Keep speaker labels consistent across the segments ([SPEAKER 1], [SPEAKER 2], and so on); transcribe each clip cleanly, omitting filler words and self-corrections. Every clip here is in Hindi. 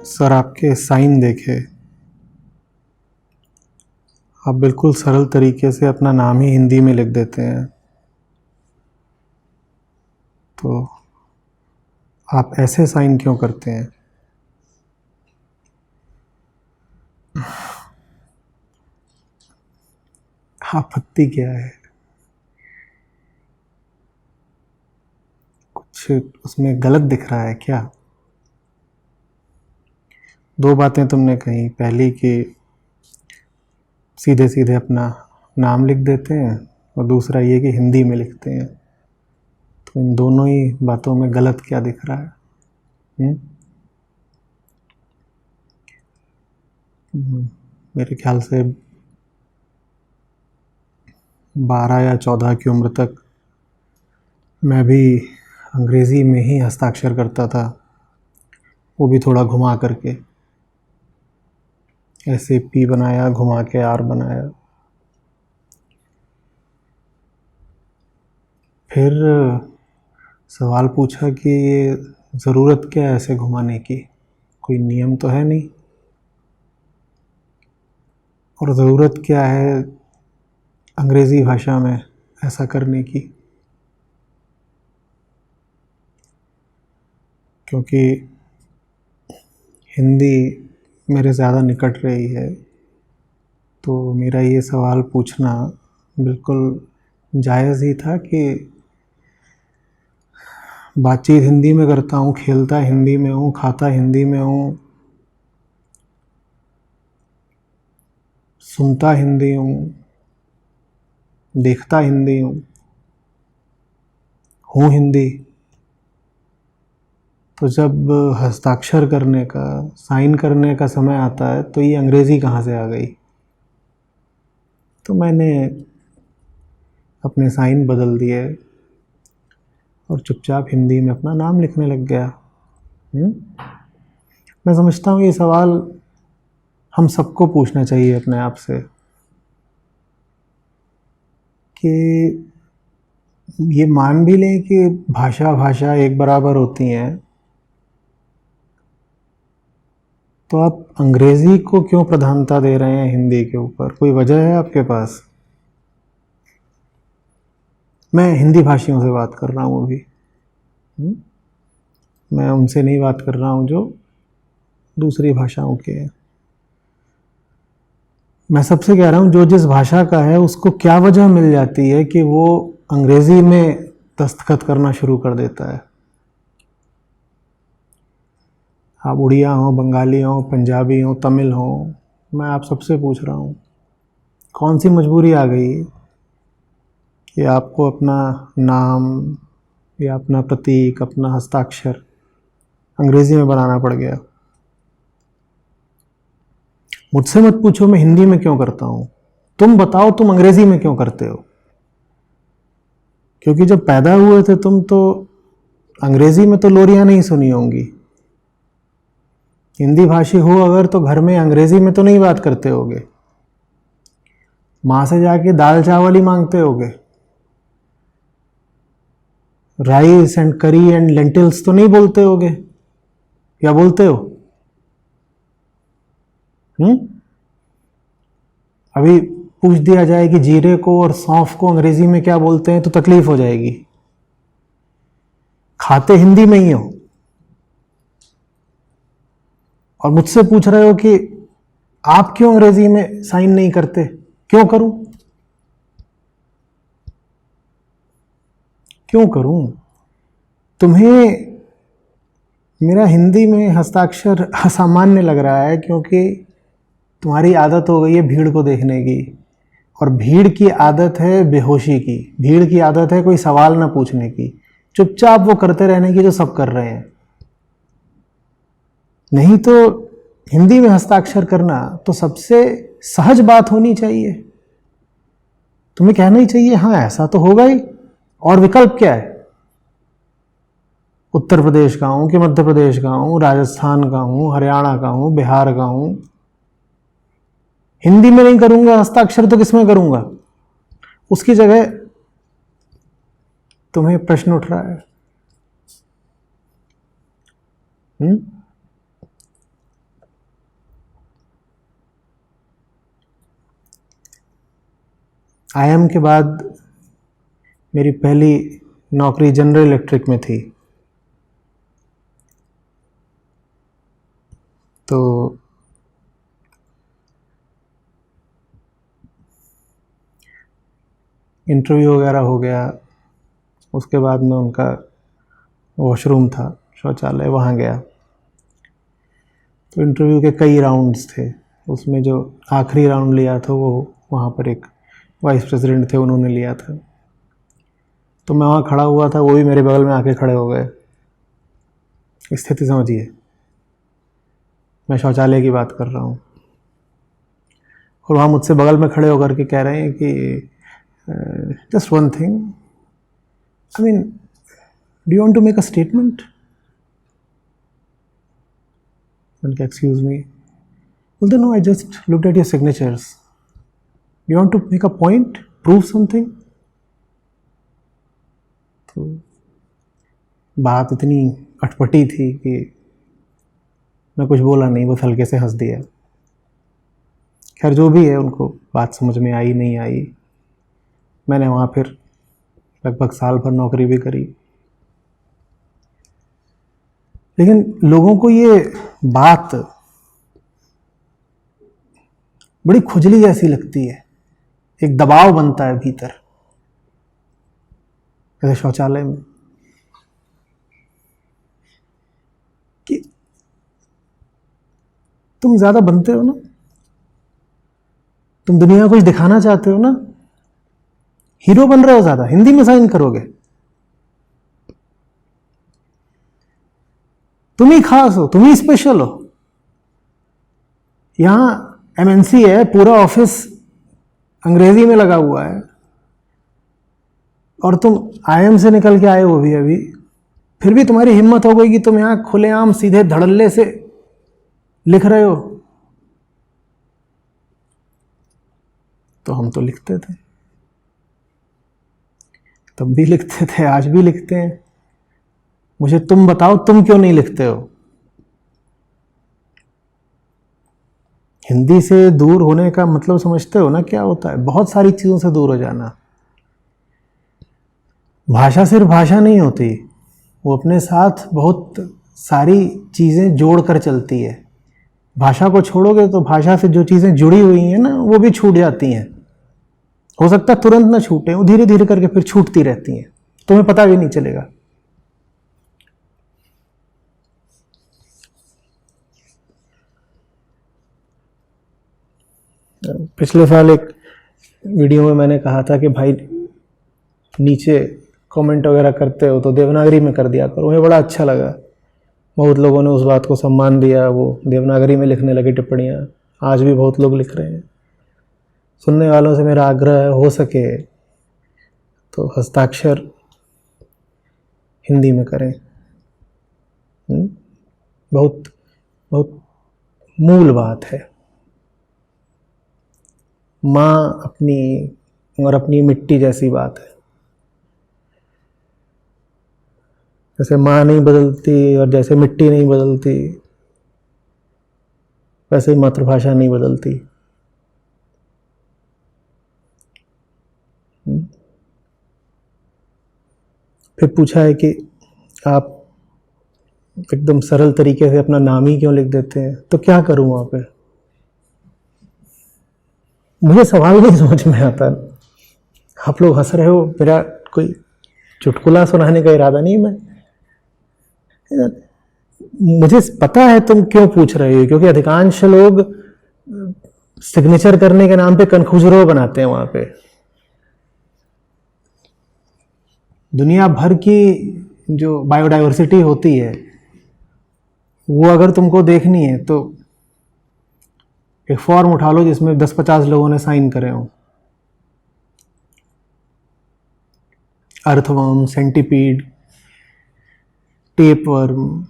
[SPEAKER 1] सर आपके साइन देखे, आप बिल्कुल सरल तरीके से अपना नाम ही हिंदी में लिख देते हैं, तो आप ऐसे साइन क्यों करते हैं? आपत्ति क्या है? कुछ उसमें गलत दिख रहा है क्या? दो बातें तुमने कही, पहली कि सीधे सीधे अपना नाम लिख देते हैं और दूसरा ये कि हिंदी में लिखते हैं। तो इन दोनों ही बातों में गलत क्या दिख रहा है? मेरे ख्याल से 12 या 14 की उम्र तक मैं भी अंग्रेज़ी में ही हस्ताक्षर करता था, वो भी थोड़ा घुमा करके, ऐसे पी बनाया, घुमा के आर बनाया। फिर सवाल पूछा कि ये ज़रूरत क्या है ऐसे घुमाने की, कोई नियम तो है नहीं, और ज़रूरत क्या है अंग्रेज़ी भाषा में ऐसा करने की, क्योंकि हिंदी मेरे ज़्यादा निकट रही है। तो मेरा ये सवाल पूछना बिल्कुल जायज़ ही था कि बातचीत हिंदी में करता हूँ, खेलता हिंदी में हूँ, खाता हिंदी में हूँ, सुनता हिंदी हूँ, देखता हिंदी हूँ हिंदी। तो जब हस्ताक्षर करने का, साइन करने का समय आता है तो ये अंग्रेज़ी कहाँ से आ गई? तो मैंने अपने साइन बदल दिए और चुपचाप हिंदी में अपना नाम लिखने लग गया। मैं समझता हूँ ये सवाल हम सबको पूछना चाहिए अपने आप से कि ये मान भी लें कि भाषा एक बराबर होती हैं, तो आप अंग्रेज़ी को क्यों प्रधानता दे रहे हैं हिंदी के ऊपर? कोई वजह है आपके पास? मैं हिंदी भाषियों से बात कर रहा हूँ अभी, मैं उनसे नहीं बात कर रहा हूँ जो दूसरी भाषाओं के हैं। मैं सबसे कह रहा हूँ जो जिस भाषा का है उसको क्या वजह मिल जाती है कि वो अंग्रेज़ी में दस्तखत करना शुरू कर देता है। आप उड़िया हो, बंगाली हो, पंजाबी हो, तमिल हो, मैं आप सबसे पूछ रहा हूँ कौन सी मजबूरी आ गई कि आपको अपना नाम या अपना प्रतीक, अपना हस्ताक्षर अंग्रेज़ी में बनाना पड़ गया? मुझसे मत पूछो मैं हिंदी में क्यों करता हूँ, तुम बताओ तुम अंग्रेज़ी में क्यों करते हो? क्योंकि जब पैदा हुए थे तुम तो अंग्रेज़ी में तो लोरियां नहीं सुनी होंगी। हिंदी भाषी हो अगर तो घर में अंग्रेज़ी में तो नहीं बात करते होगे, माँ से जाके दाल चावल ही मांगते होगे, राइस एंड करी एंड लेंटिल्स तो नहीं बोलते होगे, या बोलते हो? अभी पूछ दिया जाए कि जीरे को और सौंफ को अंग्रेज़ी में क्या बोलते हैं तो तकलीफ हो जाएगी। खाते हिंदी में ही हो और मुझसे पूछ रहे हो कि आप क्यों अंग्रेज़ी में साइन नहीं करते? क्यों करूं? क्यों करूं? तुम्हें मेरा हिंदी में हस्ताक्षर असामान्य लग रहा है क्योंकि तुम्हारी आदत हो गई है भीड़ को देखने की, और भीड़ की आदत है बेहोशी की, भीड़ की आदत है कोई सवाल ना पूछने की, चुपचाप वो करते रहने की जो सब कर रहे हैं। नहीं तो हिंदी में हस्ताक्षर करना तो सबसे सहज बात होनी चाहिए। तुम्हें कहना ही चाहिए हाँ ऐसा तो होगा ही, और विकल्प क्या है? उत्तर प्रदेश का हूं कि मध्य प्रदेश का हूं, राजस्थान का हूं, हरियाणा का हूं, बिहार का हूं, हिंदी में नहीं करूंगा हस्ताक्षर तो किसमें करूंगा? उसकी जगह तुम्हें प्रश्न उठ रहा है। IIM के बाद मेरी पहली नौकरी जनरल इलेक्ट्रिक में थी। तो इंटरव्यू वगैरह हो गया, उसके बाद में उनका वॉशरूम था, शौचालय, वहाँ गया। तो इंटरव्यू के कई राउंड्स थे, उसमें जो आखिरी राउंड लिया था वो वहाँ पर एक वाइस प्रेसिडेंट थे, उन्होंने लिया था। तो मैं वहाँ खड़ा हुआ था, वो भी मेरे बगल में आके खड़े हो गए। स्थिति समझिए, मैं शौचालय की बात कर रहा हूँ और वहाँ मुझसे बगल में खड़े होकर के कह रहे हैं कि just one thing, I mean, do you want to make a statement? मैंने कहा एक्सक्यूज मी। बोलते no, I just looked at your signatures, do you want to make a point, prove something? तो बात इतनी अटपटी थी कि मैं कुछ बोला नहीं, बस हल्के से हंस दिया। खैर जो भी है, उनको बात समझ में आई नहीं आई, मैंने वहाँ फिर लगभग साल भर नौकरी भी करी। लेकिन लोगों को ये बात बड़ी खुजली जैसी लगती है, एक दबाव बनता है भीतर, जैसे शौचालय में, कि तुम ज्यादा बनते हो ना, तुम दुनिया को कुछ दिखाना चाहते हो ना, हीरो बन रहे हो ज्यादा, हिंदी में साइन करोगे, तुम ही खास हो, तुम ही स्पेशल हो। यहां MNC है, पूरा ऑफिस अंग्रेजी में लगा हुआ है, और तुम IIM से निकल के आए हो भी अभी, फिर भी तुम्हारी हिम्मत हो गई कि तुम यहां खुलेआम सीधे धड़ल्ले से लिख रहे हो। तो हम तो लिखते थे, तब भी लिखते थे, आज भी लिखते हैं। मुझे तुम बताओ, तुम क्यों नहीं लिखते हो? हिंदी से दूर होने का मतलब समझते हो ना क्या होता है? बहुत सारी चीजों से दूर हो जाना। भाषा सिर्फ भाषा नहीं होती, वो अपने साथ बहुत सारी चीजें जोड़ कर चलती है। भाषा को छोड़ोगे तो भाषा से जो चीजें जुड़ी हुई हैं ना, वो भी छूट जाती हैं। हो सकता है तुरंत ना छूटे, वो धीरे धीरे करके फिर छूटती रहती हैं, तुम्हें पता भी नहीं चलेगा। पिछले साल एक वीडियो में मैंने कहा था कि भाई नीचे कमेंट वगैरह करते हो तो देवनागरी में कर दिया करो, मुझे बड़ा अच्छा लगा। बहुत लोगों ने उस बात को सम्मान दिया, वो देवनागरी में लिखने लगे टिप्पणियाँ। आज भी बहुत लोग लिख रहे हैं। सुनने वालों से मेरा आग्रह है, हो सके तो हस्ताक्षर हिंदी में करें। बहुत बहुत मूल बात है। माँ अपनी और अपनी मिट्टी जैसी बात है। जैसे माँ नहीं बदलती और जैसे मिट्टी नहीं बदलती, वैसे ही मातृभाषा नहीं बदलती। फिर पूछा है कि आप एकदम सरल तरीके से अपना नाम ही क्यों लिख देते हैं, तो क्या करूं वहां पे? मुझे सवाल नहीं समझ में आता। आप लोग हंस रहे हो, मेरा कोई चुटकुला सुनाने का इरादा नहीं। मुझे पता है तुम क्यों पूछ रहे हो, क्योंकि अधिकांश लोग सिग्नेचर करने के नाम पे कन्फ्यूजरो बनाते हैं वहां पे। दुनिया भर की जो बायोडाइवर्सिटी होती है, वो अगर तुमको देखनी है तो एक फॉर्म उठा लो जिसमें 10-50 लोगों ने साइन करे हों। अर्थवर्म, सेंटीपीड, टेपवर्म,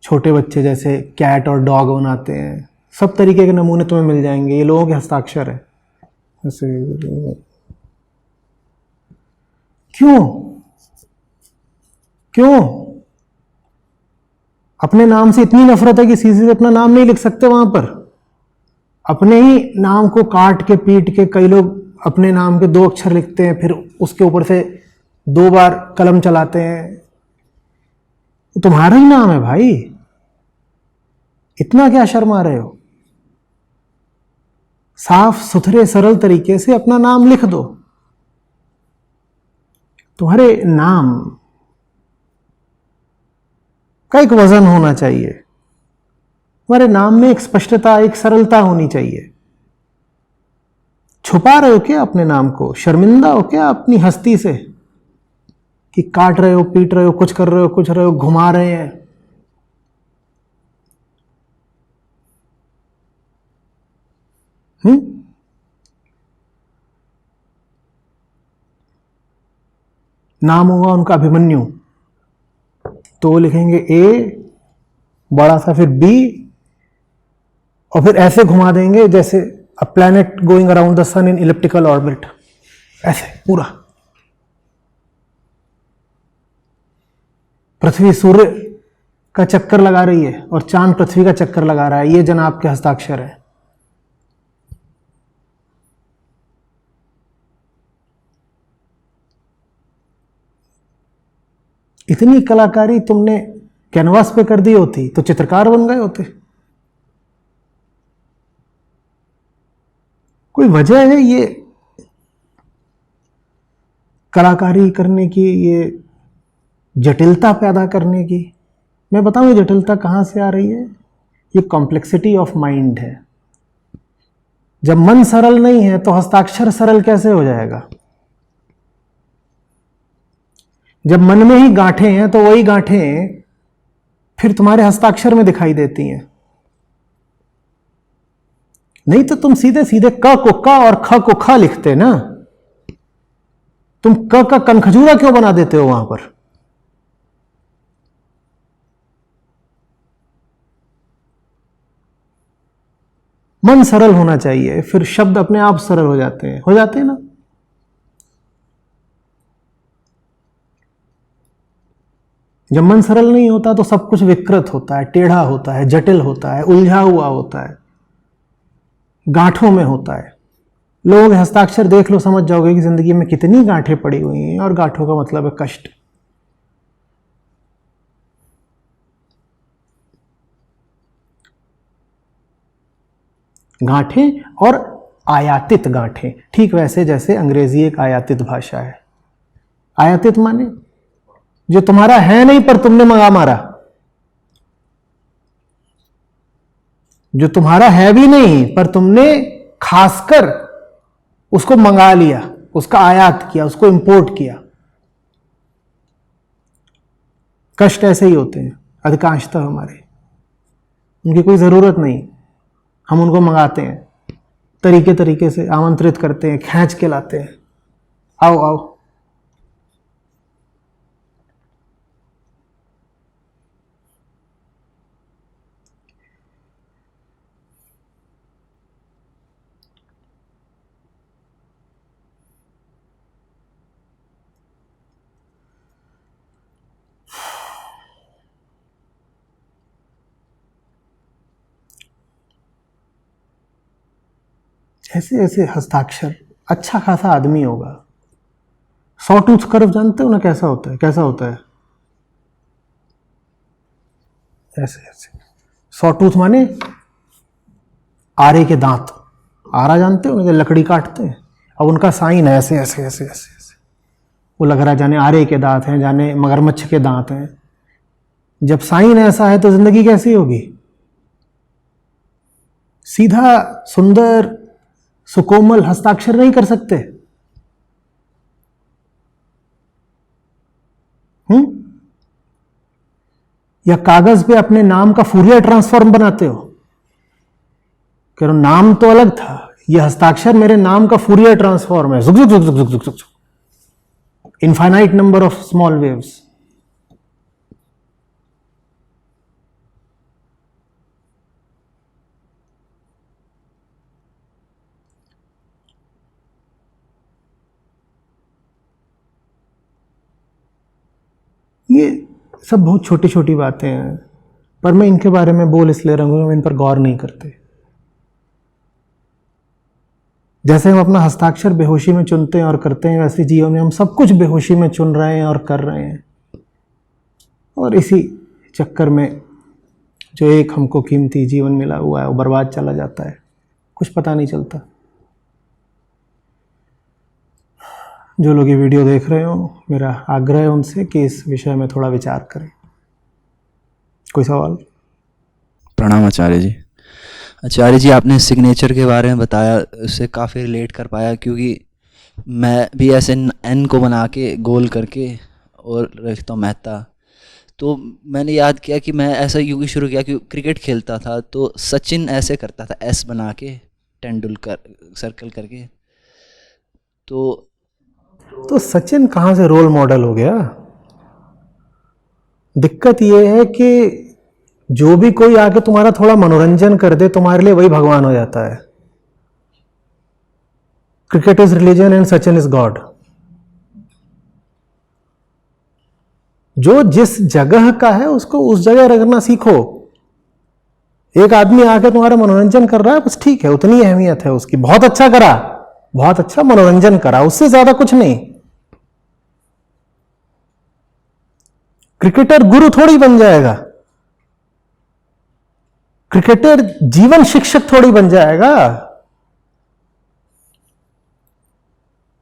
[SPEAKER 1] छोटे बच्चे जैसे कैट और डॉग बनाते हैं, सब तरीके के नमूने तुम्हें मिल जाएंगे। ये लोगों के हस्ताक्षर है। ऐसे क्यों क्यों अपने नाम से इतनी नफरत है कि सीधे से अपना नाम नहीं लिख सकते वहां पर? अपने ही नाम को काट के पीट के कई लोग अपने नाम के 2 अक्षर लिखते हैं, फिर उसके ऊपर से 2 बार कलम चलाते हैं। तो तुम्हारा ही नाम है भाई, इतना क्या शर्मा रहे हो? साफ सुथरे सरल तरीके से अपना नाम लिख दो। तुम्हारे नाम का एक वजन होना चाहिए, तुम्हारे नाम में एक स्पष्टता, एक सरलता होनी चाहिए। छुपा रहे हो क्या अपने नाम को? शर्मिंदा हो क्या अपनी हस्ती से कि काट रहे हो, पीट रहे हो, कुछ कर रहे हो, कुछ रहे हो, घुमा रहे हैं? नाम होगा उनका अभिमन्यु, तो वो लिखेंगे ए बड़ा सा, फिर बी, और फिर ऐसे घुमा देंगे जैसे a planet going around the sun in elliptical orbit, ऐसे पूरा। पृथ्वी सूर्य का चक्कर लगा रही है और चांद पृथ्वी का चक्कर लगा रहा है, ये जनाब के हस्ताक्षर है। इतनी कलाकारी तुमने कैनवास पे कर दी होती तो चित्रकार बन गए होते। कोई वजह है ये कलाकारी करने की, ये जटिलता पैदा करने की? मैं बताऊं ये जटिलता कहां से आ रही है? ये कॉम्प्लेक्सिटी ऑफ माइंड है। जब मन सरल नहीं है तो हस्ताक्षर सरल कैसे हो जाएगा? जब मन में ही गांठें हैं तो वही गांठें फिर तुम्हारे हस्ताक्षर में दिखाई देती हैं। नहीं तो तुम सीधे सीधे क को क और ख को ख लिखते ना। तुम क का कनखजूरा क्यों बना देते हो वहां पर? मन सरल होना चाहिए, फिर शब्द अपने आप सरल हो जाते हैं ना। जब मन सरल नहीं होता तो सब कुछ विकृत होता है, टेढ़ा होता है, जटिल होता है, उलझा हुआ होता है, गांठों में होता है। लोगों के हस्ताक्षर देख लो, समझ जाओगे कि जिंदगी में कितनी गांठें पड़ी हुई हैं, और गांठों का मतलब है कष्ट। गांठें और आयातित गांठें, ठीक वैसे जैसे अंग्रेजी एक आयातित भाषा है। आयातित माने जो तुम्हारा है नहीं पर तुमने मंगा मारा, जो तुम्हारा है भी नहीं पर तुमने खासकर उसको मंगा लिया, उसका आयात किया, उसको इंपोर्ट किया। कष्ट ऐसे ही होते हैं अधिकांशतः हमारे, उनकी कोई जरूरत नहीं, हम उनको मंगाते हैं, तरीके तरीके से आमंत्रित करते हैं, खींच के लाते हैं, आओ आओ। ऐसे ऐसे हस्ताक्षर, अच्छा खासा आदमी होगा। सॉ टूथ कर्व जानते हो ना, कैसा होता है? कैसा होता है? ऐसे ऐसे सॉ टूथ माने आरे के दांत। आरा जानते हो ना, जो लकड़ी काटते हैं, अब उनका साइन है ऐसे ऐसे ऐसे ऐसे ऐसे। वो लग रहा है जाने आरे के दांत हैं, जाने मगरमच्छ के दांत हैं। जब साइन ऐसा है तो जिंदगी कैसी होगी? सीधा सुंदर सुकोमल हस्ताक्षर नहीं कर सकते। या कागज पे अपने नाम का फूरियर ट्रांसफॉर्म बनाते हो? कह रहा नाम तो अलग था, यह हस्ताक्षर मेरे नाम का फूरियर ट्रांसफॉर्म है, जुक जुक जुक जुक जुक जुक, infinite number of small waves. ये सब बहुत छोटी छोटी बातें हैं, पर मैं इनके बारे में बोल इसलिए रहा हूं, हम इन पर गौर नहीं करते। जैसे हम अपना हस्ताक्षर बेहोशी में चुनते हैं और करते हैं, वैसे जीवन में हम सब कुछ बेहोशी में चुन रहे हैं और कर रहे हैं। और इसी चक्कर में जो एक हमको कीमती जीवन मिला हुआ है वो बर्बाद चला जाता है, कुछ पता नहीं चलता। जो लोग ये वीडियो देख रहे हो, मेरा आग्रह है उनसे कि इस विषय में थोड़ा विचार करें। कोई सवाल?
[SPEAKER 2] प्रणाम आचार्य जी। आचार्य जी, आपने सिग्नेचर के बारे में बताया, उससे काफ़ी रिलेट कर पाया, क्योंकि मैं भी ऐसे एन को बना के गोल करके और रखता हूँ मेहता। तो मैंने याद किया कि मैं ऐसा यूँ शुरू किया कि क्रिकेट खेलता था तो सचिन ऐसे करता था, एस बना के तेंदुलकर सर्कल करके।
[SPEAKER 1] तो सचिन कहाँ से रोल मॉडल हो गया? दिक्कत ये है कि जो भी कोई आके तुम्हारा थोड़ा मनोरंजन कर दे, तुम्हारे लिए वही भगवान हो जाता है। Cricket is religion and Sachin is God. जो जिस जगह का है उसको उस जगह रखना सीखो। एक आदमी आके तुम्हारा मनोरंजन कर रहा है, बस ठीक है, उतनी अहमियत है उसकी। बहुत अच्छा करा, बहुत अच्छा मनोरंजन करा, उससे ज्यादा कुछ नहीं। क्रिकेटर गुरु थोड़ी बन जाएगा, क्रिकेटर जीवन शिक्षक थोड़ी बन जाएगा।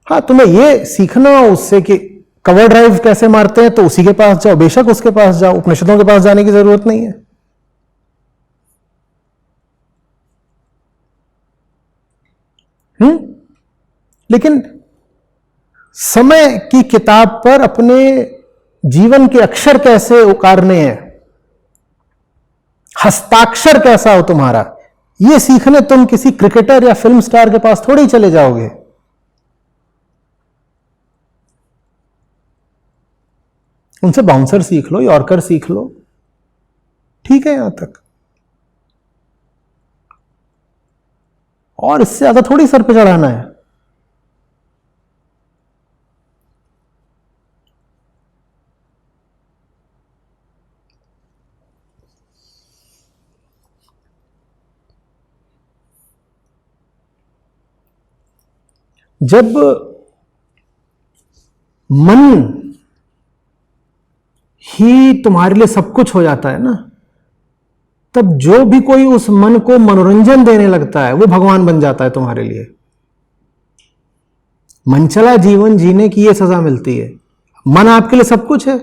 [SPEAKER 1] हाँ, तुम्हें ये सीखना हो उससे कि कवर ड्राइव कैसे मारते हैं, तो उसी के पास जाओ, बेशक उसके पास जाओ, उपनिषदों के पास जाने की जरूरत नहीं है। लेकिन समय की किताब पर अपने जीवन के अक्षर कैसे उकारने हैं, हस्ताक्षर कैसा हो तुम्हारा, ये सीखने तुम किसी क्रिकेटर या फिल्म स्टार के पास थोड़ी चले जाओगे। उनसे बाउंसर सीख लो, यॉर्कर सीख लो, ठीक है यहां तक। और इससे ज्यादा थोड़ी सर पे चढ़ाना है। जब मन ही तुम्हारे लिए सब कुछ हो जाता है ना, तब जो भी कोई उस मन को मनोरंजन देने लगता है वो भगवान बन जाता है तुम्हारे लिए। मनचला जीवन जीने की ये सजा मिलती है। मन आपके लिए सब कुछ है।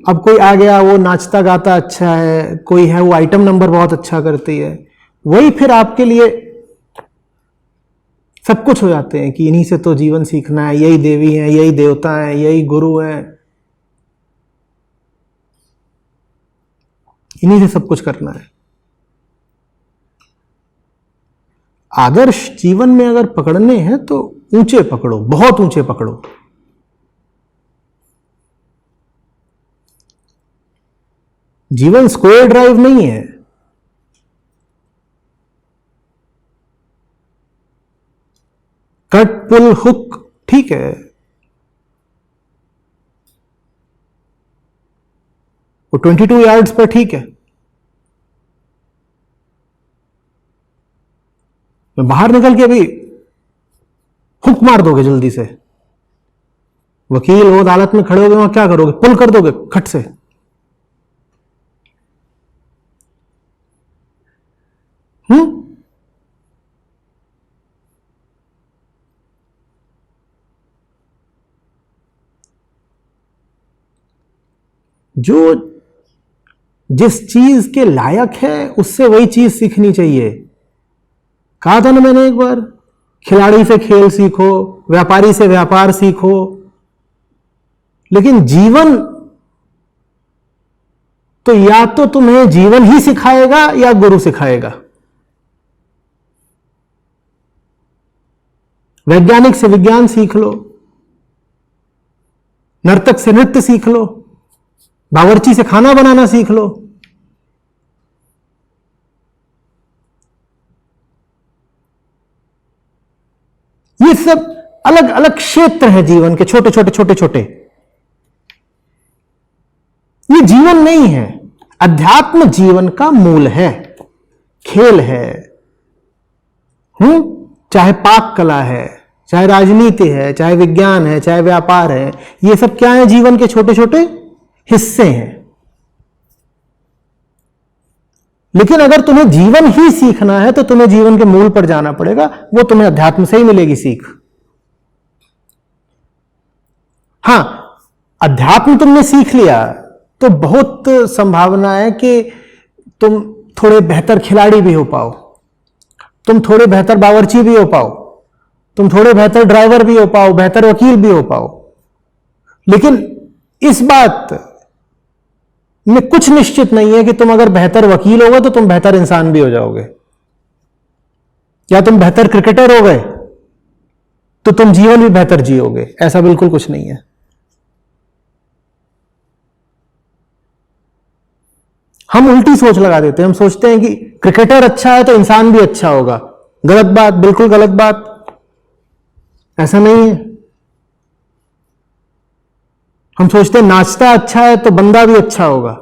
[SPEAKER 1] अब कोई आ गया, वो नाचता गाता अच्छा है, कोई है वो आइटम नंबर बहुत अच्छा करती है, वही फिर आपके लिए सब कुछ हो जाते हैं कि इन्हीं से तो जीवन सीखना है, यही देवी है, यही देवता है, यही गुरु है, इन्हीं से सब कुछ करना है। आदर्श जीवन में अगर पकड़ने हैं तो ऊंचे पकड़ो, बहुत ऊंचे पकड़ो। जीवन स्क्वायर ड्राइव नहीं है। कट पुल हुक ठीक है, वो 22 यार्ड्स पर ठीक है। मैं बाहर निकल के अभी हुक मार दोगे जल्दी से, वकील वो अदालत में खड़े हो गए, वहां क्या करोगे? पुल कर दोगे खट से। जो जिस चीज के लायक है उससे वही चीज सीखनी चाहिए। कहा था ना मैंने एक बार, खिलाड़ी से खेल सीखो, व्यापारी से व्यापार सीखो, लेकिन जीवन तो या तो तुम्हें जीवन ही सिखाएगा या गुरु सिखाएगा। वैज्ञानिक से विज्ञान सीख लो, नर्तक से नृत्य सीख लो, बावर्ची से खाना बनाना सीख लो। ये सब अलग अलग क्षेत्र हैं जीवन के, छोटे छोटे छोटे छोटे। ये जीवन नहीं है। अध्यात्म जीवन का मूल है, खेल है। चाहे पाक कला है, चाहे राजनीति है, चाहे विज्ञान है, चाहे व्यापार है, ये सब क्या है? जीवन के छोटे छोटे हिस्से हैं। लेकिन अगर तुम्हें जीवन ही सीखना है तो तुम्हें जीवन के मूल पर जाना पड़ेगा, वो तुम्हें अध्यात्म से ही मिलेगी सीख। हां, अध्यात्म तुमने सीख लिया तो बहुत संभावना है कि तुम थोड़े बेहतर खिलाड़ी भी हो पाओ, तुम थोड़े बेहतर बावर्ची भी हो पाओ, तुम थोड़े बेहतर ड्राइवर भी हो पाओ, बेहतर वकील भी हो पाओ। लेकिन इस बात में कुछ निश्चित नहीं है कि तुम अगर बेहतर वकील हो गए तो तुम बेहतर इंसान भी हो जाओगे, या तुम बेहतर क्रिकेटर हो गए तो तुम जीवन भी बेहतर जियोगे। ऐसा बिल्कुल कुछ नहीं है। हम उल्टी सोच लगा देते हैं, हम सोचते हैं कि क्रिकेटर अच्छा है तो इंसान भी अच्छा होगा। गलत बात, बिल्कुल गलत बात। ऐसा नहीं है। हम सोचते हैं नाचता अच्छा है तो बंदा भी अच्छा होगा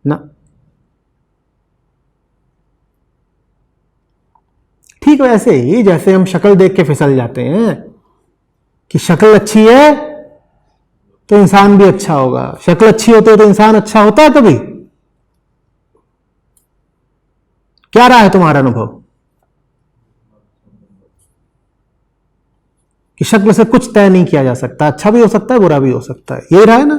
[SPEAKER 1] ना। ठीक वैसे ही जैसे हम शक्ल देख के फिसल जाते हैं कि शक्ल अच्छी है तो इंसान भी अच्छा होगा, शक्ल अच्छी होती है तो इंसान अच्छा होता है कभी? क्या रहा है तुम्हारा अनुभव कि शक्ल से कुछ तय नहीं किया जा सकता, अच्छा भी हो सकता है, बुरा भी हो सकता है, यही रहा है ना।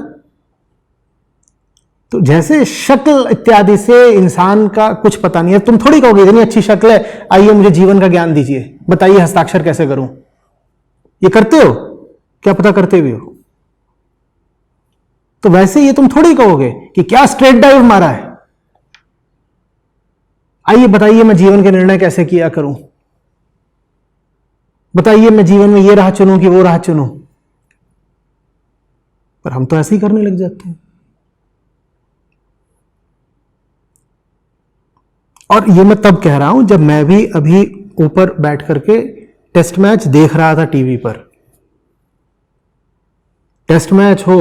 [SPEAKER 1] तो जैसे शक्ल इत्यादि से इंसान का कुछ पता नहीं है। तुम थोड़ी कहोगे इतनी अच्छी शक्ल है, आइए मुझे जीवन का ज्ञान दीजिए, बताइए हस्ताक्षर कैसे करूं। ये करते हो? क्या पता करते भी हो। तो वैसे ये तुम थोड़ी कहोगे कि क्या स्ट्रेट डाइव मारा है, आइए बताइए मैं जीवन के निर्णय कैसे किया करूं, बताइए मैं जीवन में ये राह चुनूं कि वो राह चुनूं। पर हम तो ऐसे ही करने लग जाते हैं। और ये मैं तब कह रहा हूं जब मैं भी अभी ऊपर बैठ करके टेस्ट मैच देख रहा था टीवी पर। टेस्ट मैच हो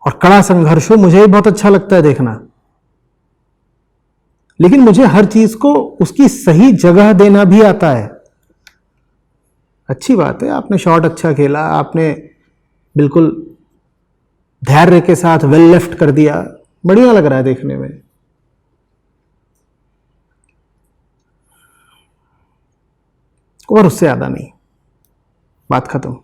[SPEAKER 1] और कड़ा संघर्ष हो, मुझे भी बहुत अच्छा लगता है देखना। लेकिन मुझे हर चीज को उसकी सही जगह देना भी आता है। अच्छी बात है, आपने शॉट अच्छा खेला, आपने बिल्कुल धैर्य के साथ वेल लेफ्ट कर दिया, बढ़िया लग रहा है देखने में। और उससे ज्यादा नहीं, बात खत्म।